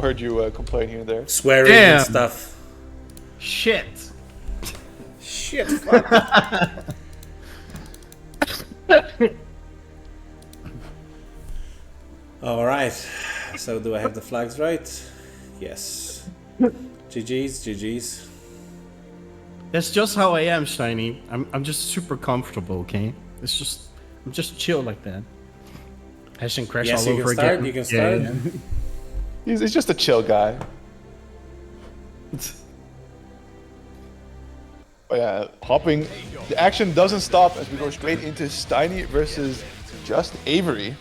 heard you complain here and there. Swearing and stuff. Shit. Shit. Fuck. All right. So do I have the flags right? Yes. GG's. That's just how I am, Shiny. I'm just super comfortable, okay? I'm just chill like that. Passion crash all over again. You can start. Yeah. He's just a chill guy. Oh yeah, hopping. The action doesn't stop as we go straight into Steiny versus just Avery.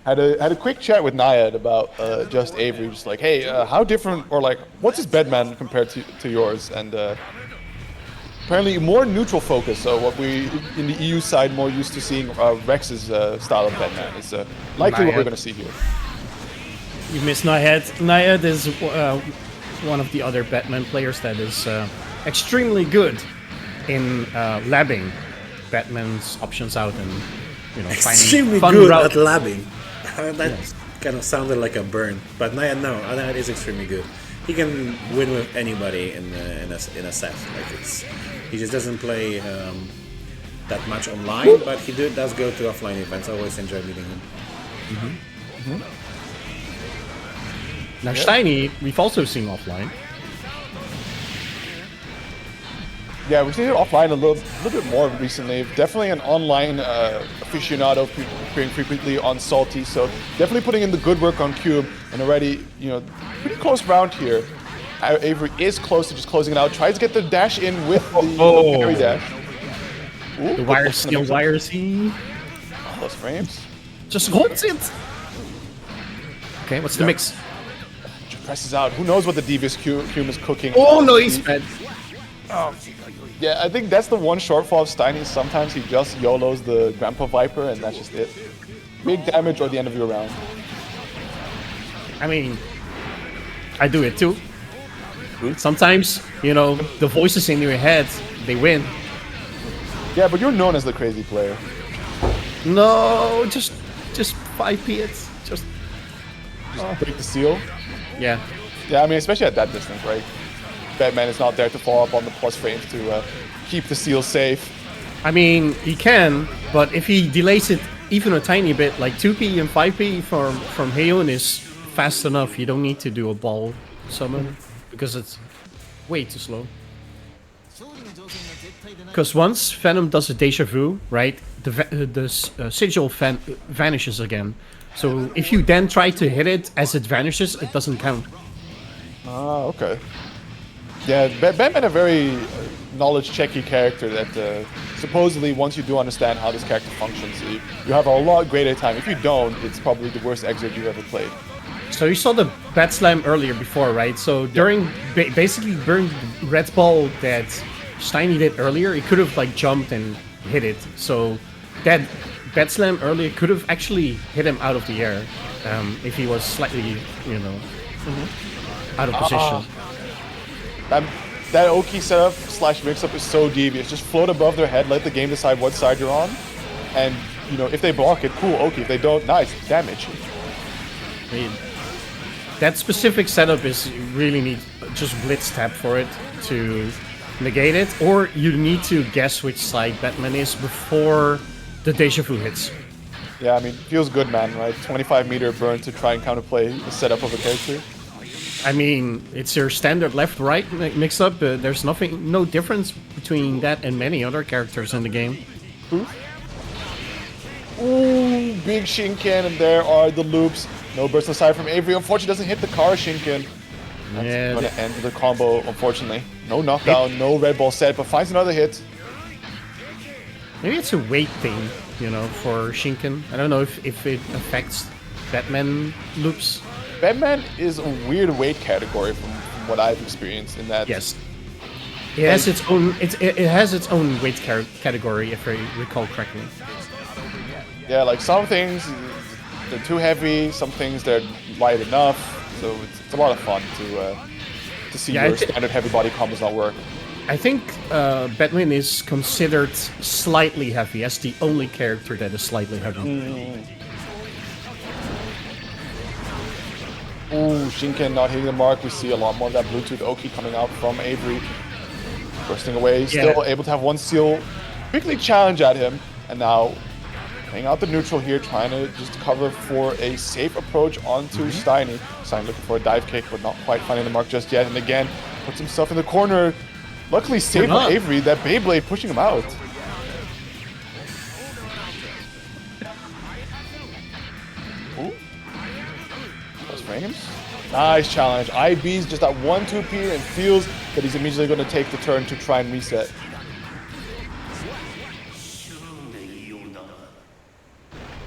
Had a quick chat with Nayad about just Avery, just like, hey, how different, or like, what's his Bedman compared to yours? And apparently more neutral focus. So what we in the EU side more used to seeing Rex's style of Bedman is likely what we're going to see here. You missed Nayad. Nayad is one of the other Bedman players that is extremely good in labbing Bedman's options out and extremely finding fun good route. at labbing. That kind of sounded like a burn, but Nayad is extremely good. He can win with anybody in a set. Like he just doesn't play that much online, but he does go to offline events. I always enjoy meeting him. Now Steiny, we've also seen offline. Yeah, we've seen it offline a little bit more recently. Definitely an online aficionado, appearing frequently on Salty. So definitely putting in the good work on Cube, and already, pretty close round here. Avery is close to just closing it out. Tries to get the dash in with the parry dash. Ooh, The YRC. Close frames. Just holds it. Okay, what's the mix? Just presses out. Who knows what the Devious Cube is cooking? Oh no, he's bad. Yeah, I think that's the one shortfall of Steiny. Sometimes he just YOLOs the Grandpa Viper, and that's just it. Big damage or the end of your round. I mean, I do it too. Sometimes, the voices in your head, they win. Yeah, but you're known as the crazy player. No, just 5 pits. Just break the seal. Yeah. Yeah, I mean, especially at that distance, right? Bedman is not there to follow up on the plus frames to keep the seal safe. I mean, he can, but if he delays it even a tiny bit, like 2p and 5p from Heion is fast enough. You don't need to do a ball summon because it's way too slow. Because once Venom does a deja vu, right, the sigil vanishes again. So if you then try to hit it as it vanishes, it doesn't count. Ah, okay. Yeah, Bedman a very knowledge-checky character that supposedly once you do understand how this character functions, you have a lot greater time. If you don't, it's probably the worst exit you've ever played. So you saw the Bat Slam earlier before, right? So during basically during Red Ball that Steiny did earlier, he could have like jumped and hit it. So that Bat Slam earlier could have actually hit him out of the air if he was slightly, out of position. That Oki setup / mix-up is so devious. Just float above their head, let the game decide what side you're on, and if they block it, cool, Oki. If they don't, nice, damage. I mean, that specific setup is you really need just blitz tap for it to negate it, or you need to guess which side Batman is before the deja vu hits. Yeah, I mean, feels good, man, right? 25-meter burn to try and counterplay the setup of a character. I mean, it's your standard left-right mix-up. There's no difference between that and many other characters in the game. Ooh, big Shinken, and there are the loops. No burst aside from Avery. Unfortunately, doesn't hit the car Shinken. That's going to end the combo, unfortunately. No knockdown, no red ball set, but finds another hit. Maybe it's a weight thing, for Shinken. I don't know if it affects Batman loops. Bedman is a weird weight category from what I've experienced in that. Yes, it has its own. It has its own weight category, if I recall correctly. Yeah, like some things they're too heavy, some things they're light enough. So it's a lot of fun to see your standard heavy body combos not work. I think Bedman is considered slightly heavy as the only character that is slightly heavy. Ooh, Shinken not hitting the mark. We see a lot more of that Bluetooth Oki coming out from Avery. Bursting away, still able to have one seal. Quickly challenge at him, and now playing out the neutral here, trying to just cover for a safe approach onto Steiny. Steiny looking for a dive kick, but not quite finding the mark just yet. And again, puts himself in the corner. Luckily saved by Avery, that Beyblade pushing him out. Ooh. Those frames. Nice challenge. IB's just at 1-2P and feels that he's immediately going to take the turn to try and reset.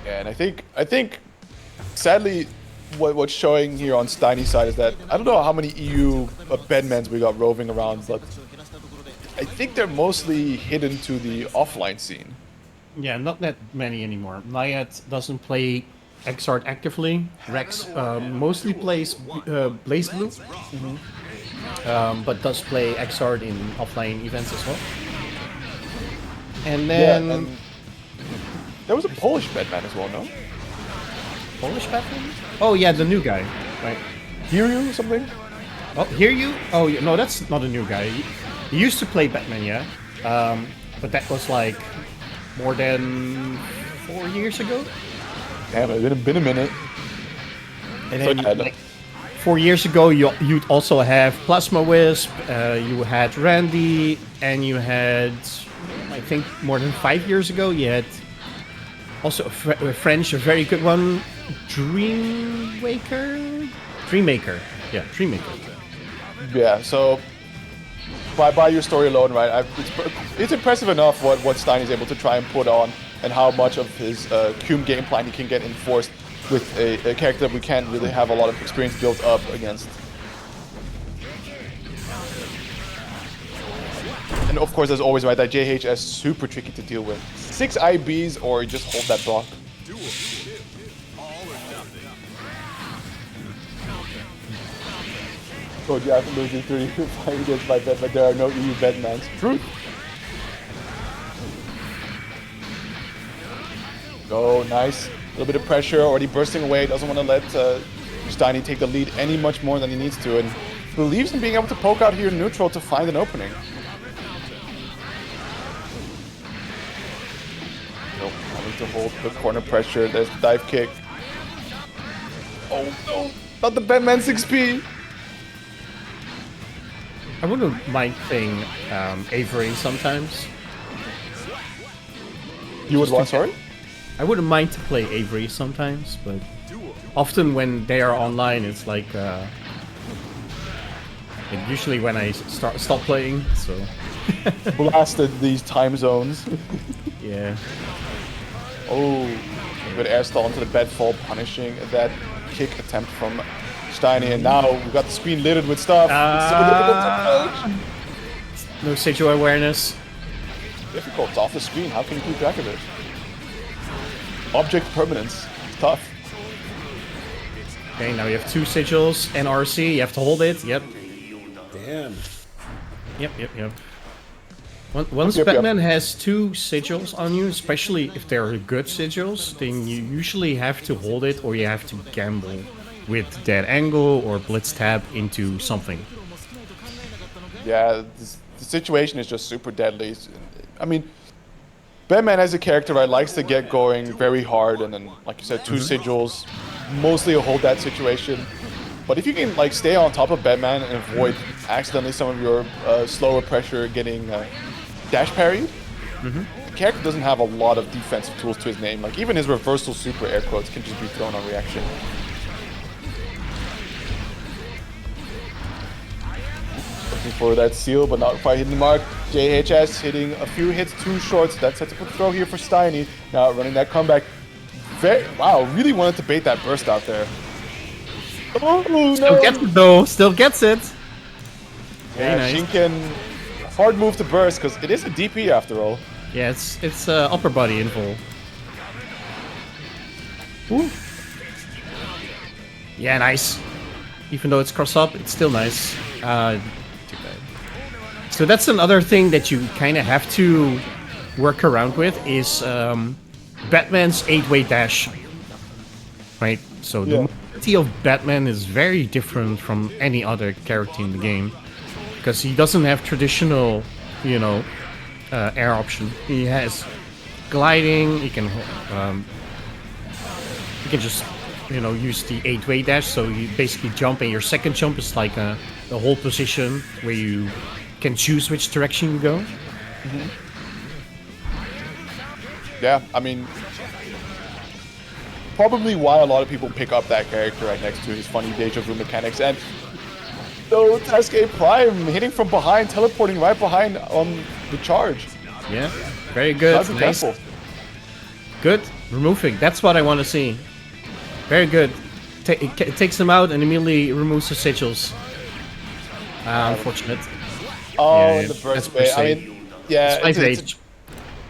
Yeah, and I think, sadly, what's showing here on Steiny's side is that I don't know how many EU Bedmans we got roving around, but I think they're mostly hidden to the offline scene. Yeah, not that many anymore. Nayat doesn't play XRd actively. Rex mostly plays Blaze Blue, but does play XRd in offline events as well. And then... Yeah, and there was a Polish Bedman as well, no? Polish Batman? Oh yeah, the new guy, right? Hear you something? Oh, hear you? Oh yeah, no, that's not a new guy. He used to play Batman, yeah, but that was like more than 4 years ago. Damn, it's been a minute. And then, like, 4 years ago, you'd also have Plasma Wisp, you had Randy, and you had, I think, more than 5 years ago, you had also a French, a very good one, Dreammaker? Dreammaker. Yeah, Dreammaker. Yeah, so by your story alone, right, it's impressive enough what Steiny's able to try and put on and how much of his Cume game plan he can get enforced with a character that we can't really have a lot of experience built up against. And of course, as always, right, that JHS super tricky to deal with. 6 IBs or just hold that block. Koji after losing 35 against my bet, but there are no EU Bedmans. Truth. Oh, nice. A little bit of pressure, already bursting away. Doesn't want to let Steiny take the lead any much more than he needs to, and believes in being able to poke out here in neutral to find an opening. Nope, having to hold the corner pressure. There's the dive kick. Oh no, not the Bedman 6P. I wouldn't mind playing Avery sometimes. You would want, sorry? I wouldn't mind to play Avery sometimes, but often when they are online, it's like and usually when I stop playing, so Blasted these time zones. yeah. Oh, good air stall into the bed fall, punishing that kick attempt from Steiny, and now we've got the screen littered with stuff. It's so difficult to approach. No sigil awareness. Difficult. It's off the screen. How can you keep track of it? Object permanence. It's tough. Okay, now you have 2 sigils and RC. You have to hold it. Yep. Damn. Yep. Once Batman has 2 sigils on you, especially if they're good sigils, then you usually have to hold it or you have to gamble with dead angle or blitz tab into something. Yeah, the situation is just super deadly. I mean, Bedman as a character, right, likes to get going very hard, and then, like you said, 2 sigils, mostly hold that situation. But if you can, like, stay on top of Bedman and avoid accidentally some of your slower pressure getting dash parried, the character doesn't have a lot of defensive tools to his name. Like, even his reversal super air quotes can just be thrown on reaction. Looking for that seal, but not quite hitting the mark. JHS hitting a few hits too short, so that sets up a throw here for Steiny. Now running that comeback. Wow, really wanted to bait that burst out there. Oh, no. Still gets it though, still gets it. Yeah, nice. Shinken, hard move to burst, because it is a DP after all. Yeah, it's upper body info. Ooh. Yeah, nice. Even though it's cross up, it's still nice. Too bad. So that's another thing that you kind of have to work around with is Batman's 8-way dash. Right? So the ability of Bedman is very different from any other character in the game because he doesn't have traditional, air option. He has gliding. He can just use the 8-way dash. So you basically jump, and your second jump is like a hold position where you can choose which direction you go. Mm-hmm. Yeah, I mean, probably why a lot of people pick up that character right next to his funny Deja Vu mechanics. And so Tasque Prime hitting from behind, teleporting right behind on the charge. Yeah, very good. Nice. Good. Removing. That's what I want to see. Very good. It takes him out and immediately removes the sigils. Unfortunate. Oh, yeah, and the burst bait. I mean, yeah,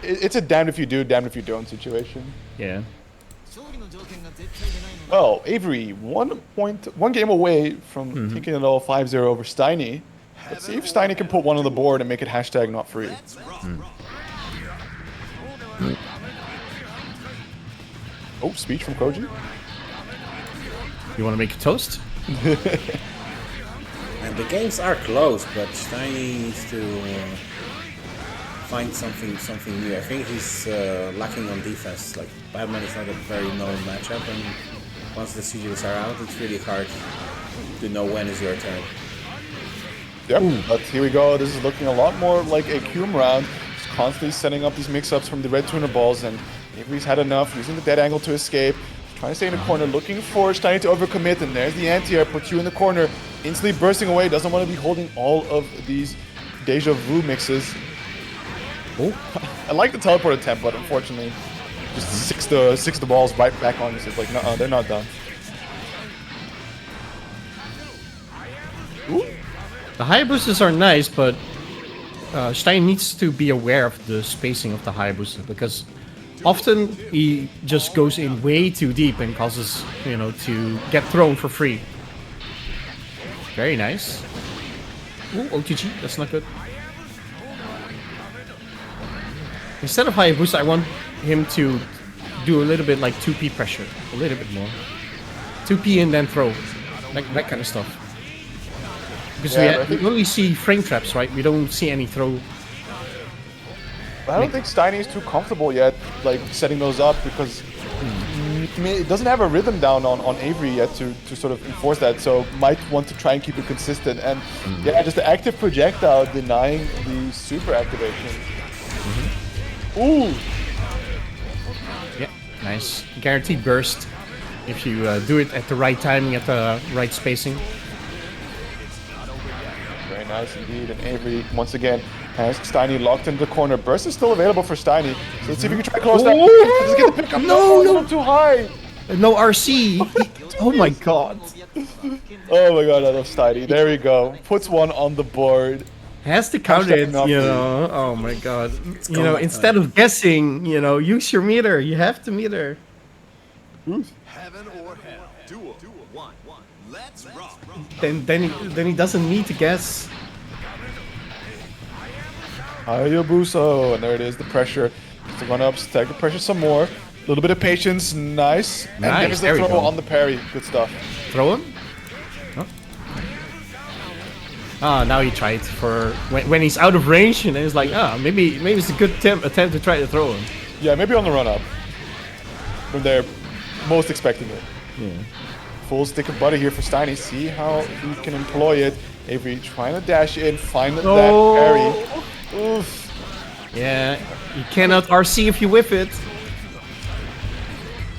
it's a damned if you do, damned if you don't situation. Yeah. Well, Avery, 1 game away from taking it all 5-0 over Steiny. Let's see if Steiny can put one on the board and make it hashtag not free. Oh, speech from Koji. You want to make a toast? And the games are close, but Steiny needs to find something new. I think he's lacking on defense. Like, Bedman is not a very known matchup, and once the sigils are out, it's really hard to know when is your turn. Yep, but here we go. This is looking a lot more like a Cume round. Just constantly setting up these mix-ups from the red tuner balls, and Avery's had enough, using the dead angle to escape. Trying to stay in the corner, looking for Steiny to overcommit, and there's the anti-air, puts you in the corner, instantly bursting away, doesn't want to be holding all of these Deja Vu mixes. Oh, I like the teleport attempt, but unfortunately, just six the balls right back on. It's like, no, they're not done. Ooh. The Hayabusas are nice, but Stein needs to be aware of the spacing of the Hayabusa, because often he just goes in way too deep and causes, to get thrown for free. Very nice. Ooh, OTG, that's not good. Instead of Hayabusa, I want him to do a little bit like 2P pressure. A little bit more. 2P and then throw. That kind of stuff. Because we only see frame traps, right? We don't see any throw. I don't think Steiny is too comfortable yet, like setting those up, because it doesn't have a rhythm down on Avery yet to sort of enforce that. So might want to try and keep it consistent. And yeah, just the active projectile denying the super activation. Ooh. Yeah, nice. Guaranteed burst if you do it at the right timing, at the right spacing. Very nice indeed. And Avery once again has Steiny locked in the corner. Burst is still available for Steiny. So let's see if we can try to close that. Let's get the pickup. No, too high. No RC. Oh my god. Oh my god, I love Steiny. There we go. Puts one on the board. Has to count it, Oh my god. Instead of guessing, use your meter. You have to meter. Heaven or hell. Duel. 1. Let's rock. Then he doesn't need to guess. Hayabusa, and there it is, the pressure. Just to run up, stack the pressure some more. A little bit of patience, nice. And there's the throw on the parry. Good stuff. Throw him? Oh, now he tried for when he's out of range, and then he's like, maybe it's a good attempt to try to throw him. Yeah, maybe on the run up when they're most expecting it. Yeah. Full stick of butter here for Steiny. See how he can employ it. Avery trying to dash in, find that parry. Oof. Yeah, you cannot RC if you whiff it.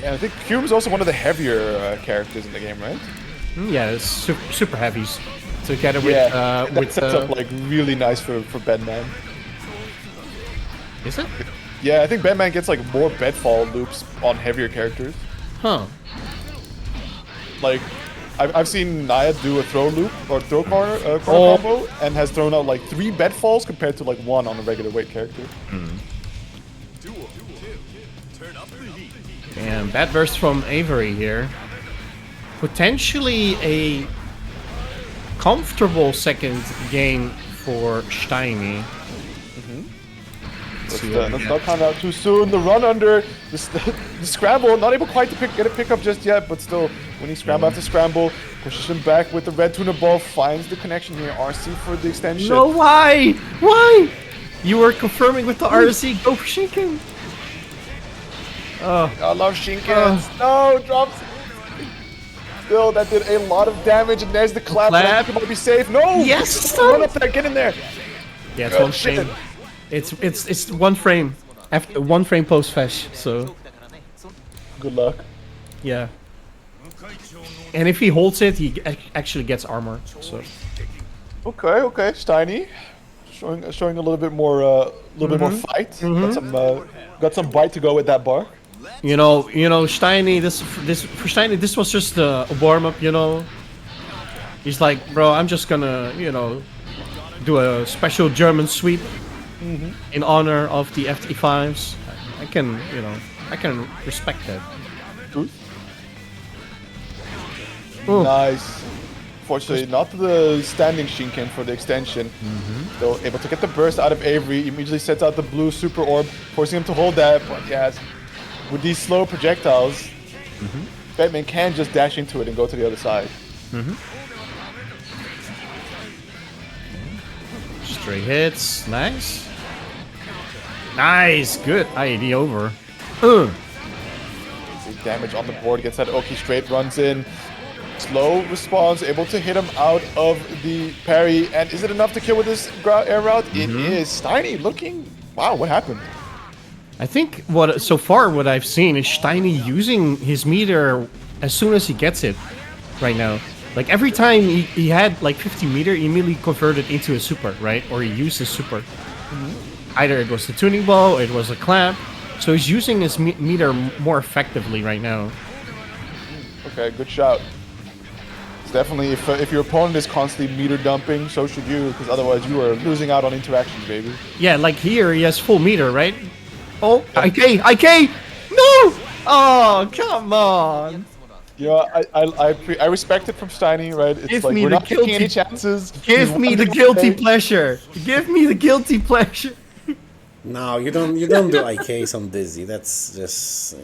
Yeah, I think Cume is also one of the heavier characters in the game, right? Yeah, it's super heavies. Together with that sets up like really nice for Bedman. Is it? Yeah, I think Bedman gets like more bedfall loops on heavier characters. Huh. Like, I've seen Naya do a throw loop or throw corner combo and has thrown out like 3 bedfalls compared to like 1 on a regular weight character. And bad burst from Avery here. Potentially a comfortable second game for Steiny. Let's not count out too soon. The run under, the scramble, not able quite to get a pickup just yet, but still, when he scramble after scramble, pushes him back with the red tuna ball, finds the connection here. RC for the extension. No, why? Why? You were confirming with the RC. Go for Shinken. Oh, I love Shinkens. No, drops. Still, that did a lot of damage, and there's the clap. I think it might be safe. No! Yes! Run up there, get in there. Yeah, it's one frame. It's one frame. After 1 frame post fesh, so good luck. Yeah. And if he holds it, he actually gets armor. So. Okay, Steiny, showing a little bit more, fight. Got some bite to go with that bar. You know, Steiny. For Steiny, this was just a warm up. You know, he's like, bro, I'm just gonna, do a special German sweep in honor of the FT5s. I can respect that. Ooh. Nice. Fortunately, not the standing Shinken for the extension. Still able to get the burst out of Avery. Immediately sets out the blue super orb, forcing him to hold that. But yes, with these slow projectiles, Bedman can just dash into it and go to the other side. Straight hits. Nice. Nice. Good. IED over. Big damage on the board. Gets that Oki straight. Runs in. Slow response. Able to hit him out of the parry. And is it enough to kill with this air route? It is. Steiny looking... Wow, what happened? I think so far what I've seen is Steiny using his meter as soon as he gets it right now. Like every time he had like 50 meter, he immediately converted into a super, right? Or he used his super. Either it was the tuning ball, it was a clap. So he's using his meter more effectively right now. Okay, good shout. It's definitely, if your opponent is constantly meter dumping, so should you, because otherwise you are losing out on interactions, baby. Yeah, like here he has full meter, right? Oh, IK! No! Oh, come on! Yeah, I respect it from Steiny, right? It's Give like me we're the not taking any guilty chances. Give me the guilty pleasure. Give me the guilty pleasure. No, you don't do IKs on Dizzy. That's just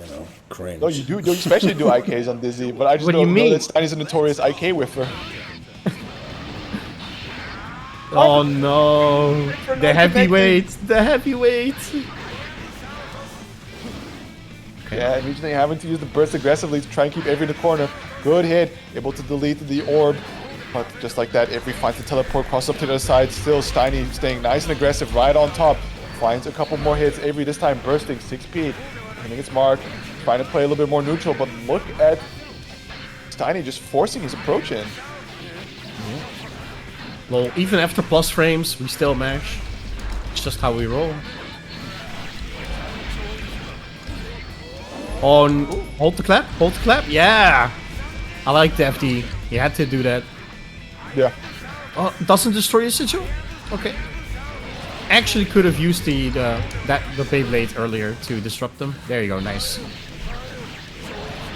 cringe. No, you do. You especially do IKs on Dizzy, but I just don't know that Steiny's a notorious IK whiffer. Oh no! The heavyweight. The heavyweight. Yeah, immediately having to use the burst aggressively to try and keep Avery in the corner. Good hit, able to delete the orb. But just like that, Avery finds the teleport, cross up to the other side. Still, Steiny staying nice and aggressive right on top. Finds a couple more hits. Avery this time bursting 6p. Hitting its mark. Trying to play a little bit more neutral, but look at Steiny just forcing his approach in. Well, even after plus frames, we still mash. It's just how we roll. On hold the clap, yeah! I like the FD. You had to do that. Yeah. Oh, doesn't destroy your sigil? Okay. Actually could have used the Beyblade earlier to disrupt them. There you go, nice.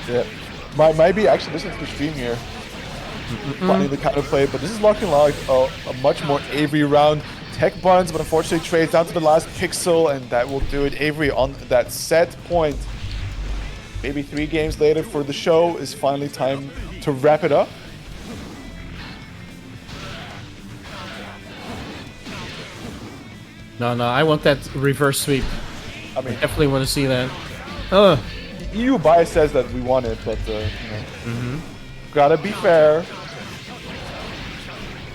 Yeah. Might be actually listening to the stream here. Finding the counterplay, but this is looking like a much more Avery round. Tech buns, but unfortunately trades down to the last pixel, and that will do it. Avery on that set point. Maybe 3 games later for the show is finally time to wrap it up. No, I want that reverse sweep. I definitely want to see that. EU bias says that we want it, but gotta be fair.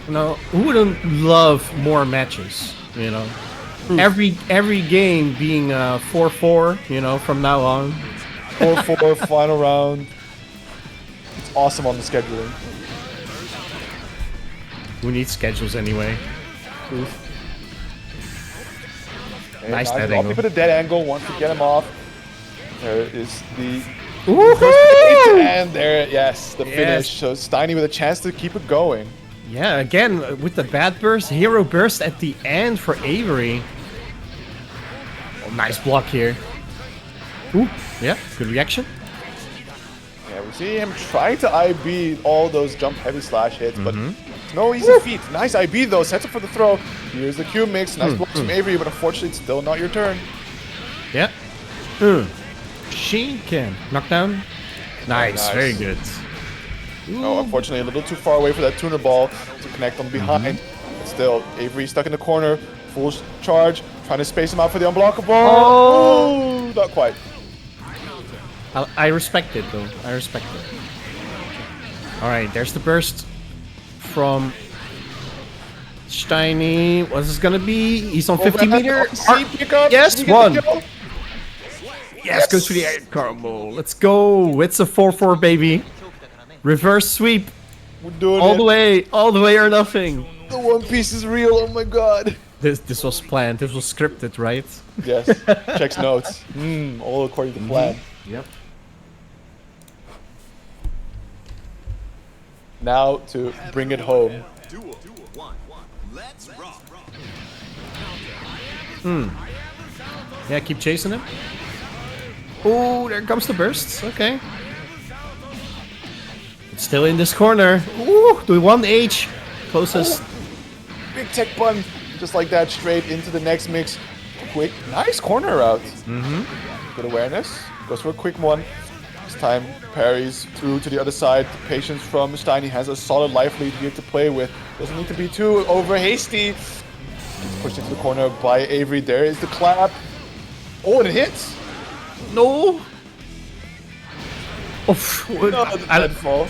No, who wouldn't love more matches? Every game being 4-4. From now on. 4-4 final round. It's awesome on the scheduling. We need schedules anyway. Okay, nice dead angle. angle. Put a dead angle once to get him off. There is the and there, yes, the finish. So Steiny with a chance to keep it going. Yeah, again with the bad burst, hero burst at the end for Avery. Oh, nice block here. Ooh, yeah, good reaction. Yeah, we see him trying to IB all those jump heavy slash hits, but No easy feat. Nice IB though. Sets up for the throw. Here's the Q mix. Nice blocks from Avery, but unfortunately it's still not your turn. Yeah. She can. Knockdown. Nice. Very good. Oh, unfortunately a little too far away for that tuner ball to connect on behind. But still, Avery stuck in the corner. Full charge. Trying to space him out for the unblockable. Oh, not quite. I respect it though. I respect it. Alright, there's the burst from Steiny. What's this gonna be? He's on 50 meter. Yes, one. Yes, goes for the air combo. Let's go. It's a 4-4, baby. Reverse sweep. We're doing all it. the way or nothing. The One Piece is real. Oh my god. This was planned. This was scripted, right? Yes. Checks notes. All according to plan. Yep. Now to bring it home. Duel 1. Let's rock. Yeah, keep chasing him. Oh, there comes the burst. Okay. It's still in this corner. Ooh, do we want H? Closest. Big tech bun. Just like that, straight into the next mix. Quick, nice corner route. Good awareness. Goes for a quick one. This time parries through to the other side. The patience from Steiny has a solid life lead here to play with. Doesn't need to be too over hasty. Gets pushed into the corner by Avery. There is the clap. Oh, and it hits. No. Oof. No, the deadfall.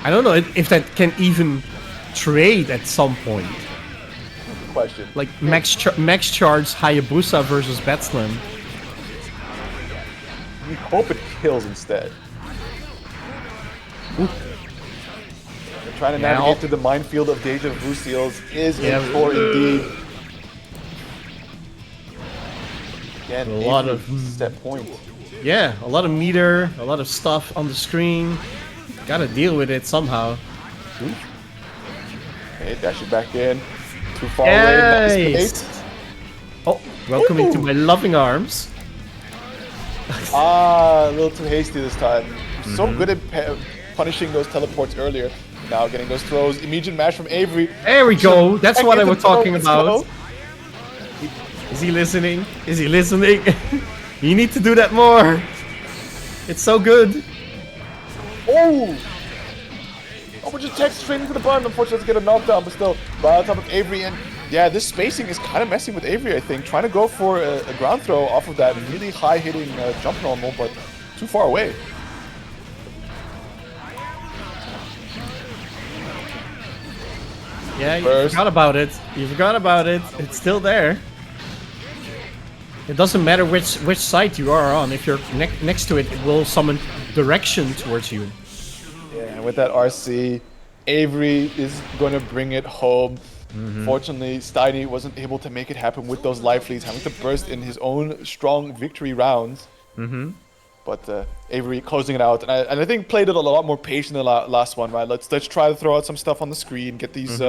I don't know if that can even trade at some point. Question. Like max charge Hayabusa versus Bedman. We hope it kills instead. They're trying to navigate through the minefield of Deja Vu seals is in store indeed. Again, A lot of set point. Yeah, a lot of meter, a lot of stuff on the screen. Gotta deal with it somehow. Okay, dash it back in. Too far away. Nice bait. Oh, welcome into my loving arms. A little too hasty this time. So good at punishing those teleports earlier. Now getting those throws. Immediate mash from Avery. There we go. That's what I was talking Let's about. go. Is he listening? Is he listening? You need to do that more. It's so good. Oh! Oh, we're just text straight into the button. Unfortunately, let's get a knockdown, but still, right on top of Avery. And yeah, this spacing is kind of messing with Avery, I think. Trying to go for a ground throw off of that really high-hitting jump normal, but too far away. Yeah, you forgot about it. You forgot about it. It's still there. It doesn't matter which side you are on. If you're next to it, it will summon direction towards you. Yeah, and with that RC, Avery is going to bring it home. Fortunately, Steiny wasn't able to make it happen with those life leads, having to burst in his own strong victory rounds. But Avery closing it out, and I think played it a lot more patient than the last one, right? Let's try to throw out some stuff on the screen, get these